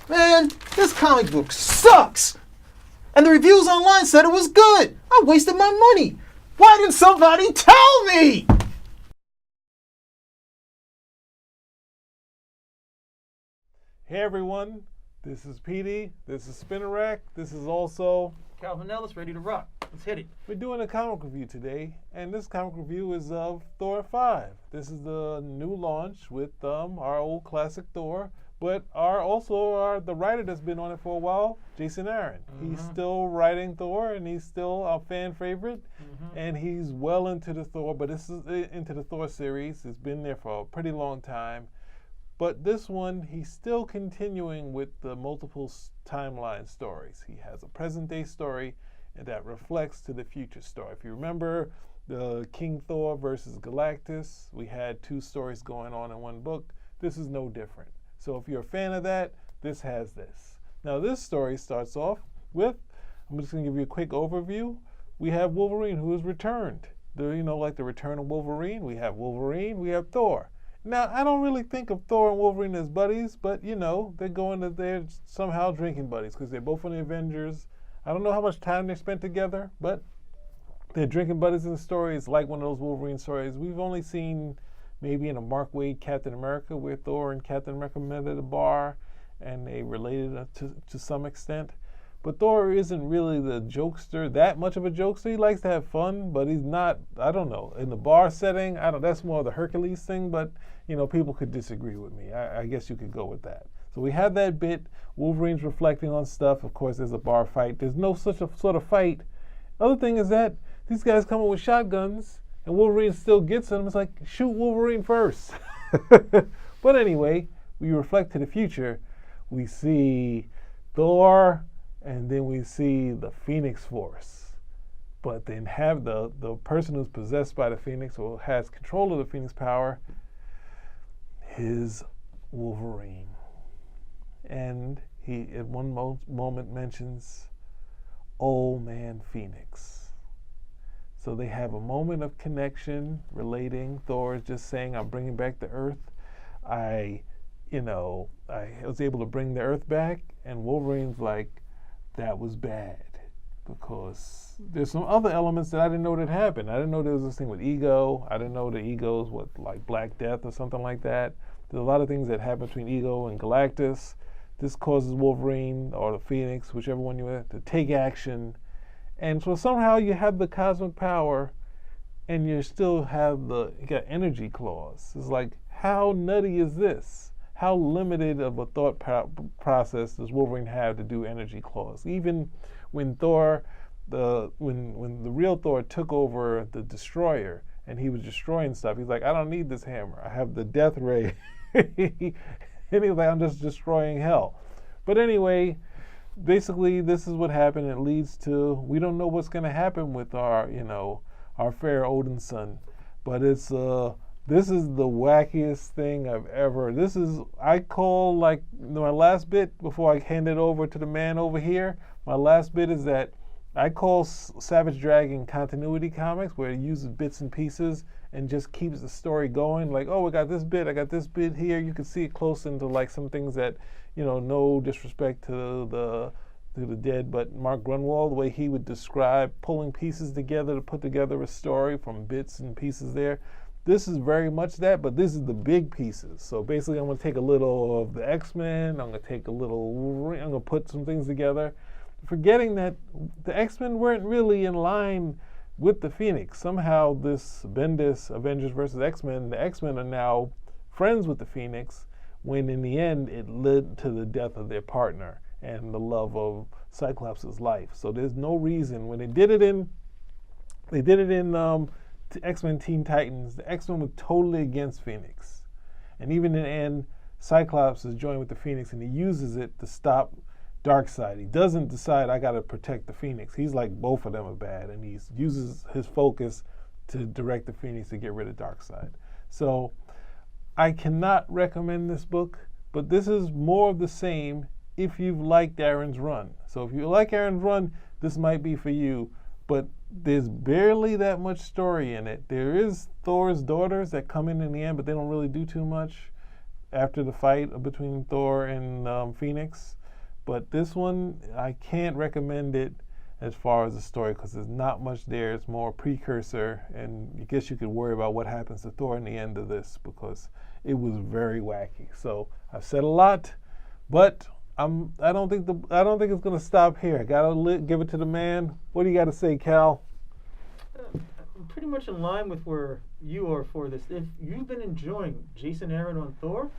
Man, this comic book sucks! And the reviews online said it was good! I wasted my money! Why didn't somebody tell me? Hey everyone, this is PD, this is Spinner Rack, this is also Calvin Ellis, ready to rock. Let's hit it. We're doing a comic review today, and this comic review is of Thor 5. This is the new launch with our old classic Thor, but the writer that's been on it for a while, Jason Aaron. He's still writing Thor, and he's still a fan favorite, and he's well into the Thor, but this is into the Thor series. It's been there for a pretty long time. But this one, he's still continuing with the multiple timeline stories. He has a present-day story and that reflects to the future story. If you remember the King Thor versus Galactus, we had two stories going on in one book. This is no different. So if you're a fan of that, this has this. Now this story starts off with, I'm just going to give you a quick overview. We have Wolverine who has returned. Like the return of Wolverine. We have Wolverine, we have Thor. Now, I don't really think of Thor and Wolverine as buddies, but, they're somehow drinking buddies because they're both on the Avengers. I don't know how much time they spent together, but they're drinking buddies in the story. It's like one of those Wolverine stories we've only seen maybe in a Mark Waid Captain America, where Thor and Captain America met at a bar and they related to some extent. But Thor isn't really the jokester, that much of a jokester. He likes to have fun, but he's not, I don't know, in the bar setting, that's more of the Hercules thing, but, people could disagree with me. I guess you could go with that. So we have that bit. Wolverine's reflecting on stuff. Of course, there's a bar fight. There's no such a sort of fight. Other thing is that these guys come in with shotguns, and Wolverine still gets them. It's like, shoot Wolverine first. But anyway, we reflect to the future. We see Thor, and then we see the Phoenix Force. But then have the person who's possessed by the Phoenix or has control of the Phoenix power is Wolverine. And he at one moment mentions Old Man Phoenix. So they have a moment of connection relating. Thor is just saying, I'm bringing back the Earth. I was able to bring the Earth back. And Wolverine's like, that was bad, because there's some other elements that I didn't know that happened. I didn't know there was this thing with Ego. I didn't know the Ego's like Black Death or something like that. There's a lot of things that happen between Ego and Galactus. This causes Wolverine or the Phoenix, whichever one you want, to take action. And so somehow you have the cosmic power and you still have you got energy claws. It's like, how nutty is this? How limited of a thought process does Wolverine have to do energy claws? Even when when the real Thor took over the Destroyer and he was destroying stuff, he's like, I don't need this hammer. I have the death ray. And he's like, I'm just destroying hell. But anyway, basically this is what happened. It leads to, we don't know what's going to happen with our fair Odin's son. But this is the wackiest thing I've ever. I call my last bit before I hand it over to the man over here. My last bit is that I call Savage Dragon continuity comics, where it uses bits and pieces and just keeps the story going. Like, oh, I got this bit here. You can see it close into some things that, no disrespect to the dead, but Mark Grunwald, the way he would describe pulling pieces together to put together a story from bits and pieces there. This is very much that, but this is the big pieces. So basically, I'm going to take a little of the X-Men. I'm going to take a little Wolverine. I'm going to put some things together, forgetting that the X-Men weren't really in line with the Phoenix. Somehow this Bendis Avengers versus X-Men, the X-Men are now friends with the Phoenix, when in the end it led to the death of their partner and the love of Cyclops' life. So there's no reason, when they did it in X-Men Teen Titans, the X-Men were totally against Phoenix. And even in the end, Cyclops is joined with the Phoenix and he uses it to stop Darkseid. He doesn't decide, I gotta protect the Phoenix. He's like, both of them are bad, and he uses his focus to direct the Phoenix to get rid of Darkseid. So I cannot recommend this book, but this is more of the same if you've liked Aaron's run. So if you like Aaron's run, this might be for you, but there's barely that much story in it. There is Thor's daughters that come in the end, but they don't really do too much. after the fight between Thor and Phoenix. But this one, I can't recommend it as far as the story because there's not much there. It's more precursor, and I guess you could worry about what happens to Thor in the end of this because it was very wacky. So I've said a lot, but I don't think it's gonna stop here. I gotta give it to the man. What do you got to say, Cal? I'm pretty much in line with where you are for this. If you've been enjoying Jason Aaron on Thor,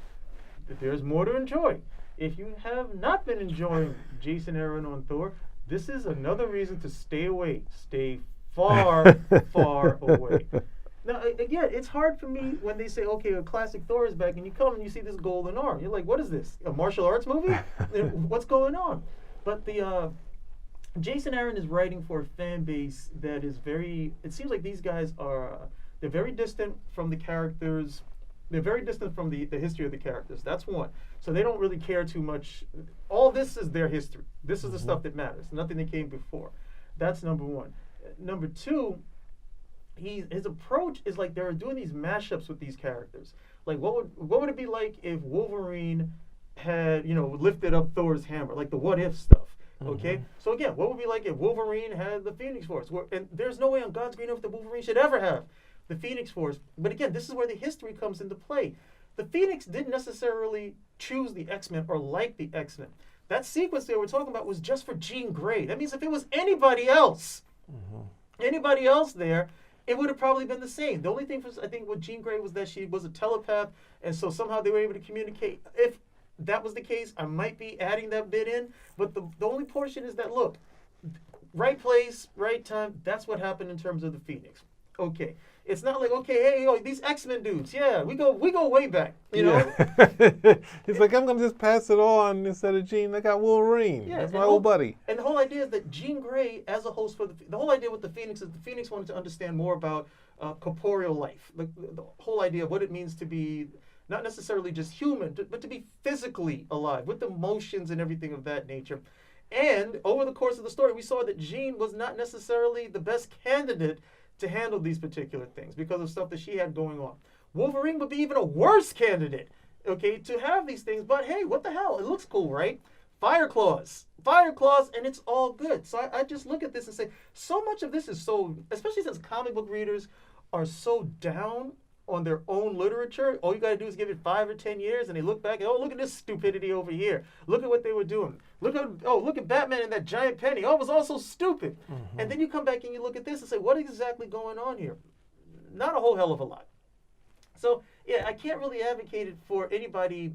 there's more to enjoy. If you have not been enjoying Jason Aaron on Thor, this is another reason to stay away. Stay far, far away. Now, again, it's hard for me when they say, okay, a classic Thor is back, and you come and you see this golden arm. You're like, what is this? A martial arts movie? What's going on? But the Jason Aaron is writing for a fan base that is very, it seems like these guys are, they're very distant from the characters. They're very distant from the history of the characters. That's one. So they don't really care too much. All this is their history. This is the stuff that matters. Nothing that came before. That's number one. Number two, his approach is like they're doing these mashups with these characters. Like what would it be like if Wolverine had, lifted up Thor's hammer, like the what if stuff. Okay? So again, what would it be like if Wolverine had the Phoenix Force? And there's no way on God's green earth that Wolverine should ever have the Phoenix Force. But again, this is where the history comes into play. The Phoenix didn't necessarily choose the X-Men or like the X-Men. That sequence there we're talking about was just for Jean Grey. That means if it was anybody else there, it would have probably been the same. The only thing I think with Jean Grey was that she was a telepath, and so somehow they were able to communicate. If that was the case, I might be adding that bit in. But the only portion is that, look, right place, right time, that's what happened in terms of the Phoenix. Okay. It's not like, okay, hey, these X-Men dudes, yeah, we go way back, you know? He's like, I'm going to just pass it on instead of Jean. I got Wolverine. Yeah, that's my old buddy. And the whole idea is that Jean Grey, as a host for the whole idea with the Phoenix is the Phoenix wanted to understand more about corporeal life. The whole idea of what it means to be not necessarily just human, but to be physically alive with emotions and everything of that nature. And over the course of the story, we saw that Jean was not necessarily the best candidate to handle these particular things because of stuff that she had going on. Wolverine would be even a worse candidate, okay, to have these things. But hey, what the hell? It looks cool, right? Fire claws, and it's all good. So I just look at this and say, so much of this is so, especially since comic book readers are so down on their own literature. All you got to do is give it 5 or 10 years, and they look back and, oh, look at this stupidity over here. Look at what they were doing. Look at Batman and that giant penny. Oh, it was all so stupid. And then you come back and you look at this and say, what is exactly going on here? Not a whole hell of a lot. So, yeah, I can't really advocate it for anybody,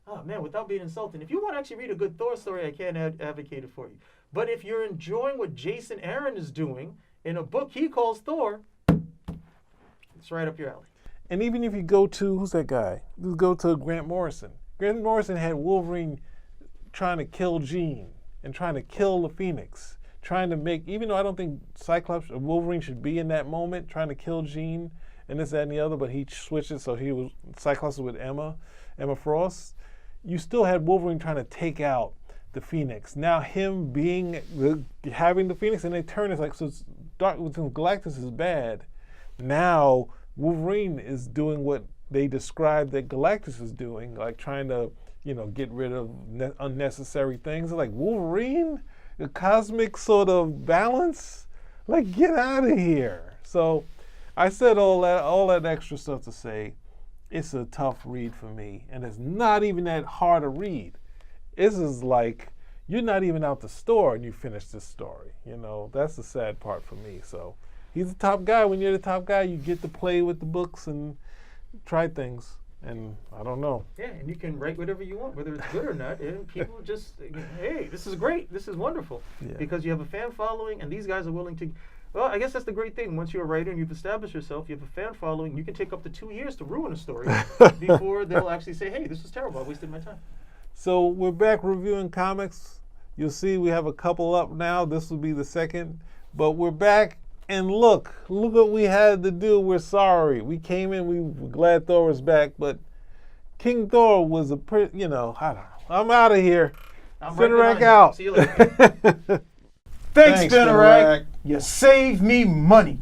oh, man, without being insulting. If you want to actually read a good Thor story, I can't advocate it for you. But if you're enjoying what Jason Aaron is doing in a book he calls Thor, it's right up your alley. And even if you go to, who's that guy? You go to Grant Morrison. Grant Morrison had Wolverine trying to kill Jean and trying to kill the Phoenix. Trying to make, even though I don't think Cyclops or Wolverine should be in that moment, trying to kill Jean and this, that, and the other, but he switched it so he was, Cyclops was with Emma Frost. You still had Wolverine trying to take out the Phoenix. Now him having the Phoenix, and they turn, it's like, so it's dark, since Galactus is bad, now Wolverine is doing what they described that Galactus is doing, like trying to, get rid of unnecessary things. Like Wolverine, the cosmic sort of balance, like get out of here. So I said all that extra stuff to say it's a tough read for me, and it's not even that hard to read. This is like you're not even out the store and you finish this story. That's the sad part for me. So he's the top guy. When you're the top guy, you get to play with the books and try things. And I don't know. Yeah, and you can write whatever you want, whether it's good or not. And people just, hey, this is great. This is wonderful. Yeah. Because you have a fan following, and these guys are willing to. Well, I guess that's the great thing. Once you're a writer and you've established yourself, you have a fan following, you can take up to 2 years to ruin a story before they'll actually say, hey, this was terrible. I wasted my time. So we're back reviewing comics. You'll see we have a couple up now. This will be the second. But we're back. And look what we had to do. We're sorry. We came in, we were glad Thor was back, but King Thor was I don't know. I'm out of here. Finnerak out. See you later. Thanks, Finnerak. You saved me money.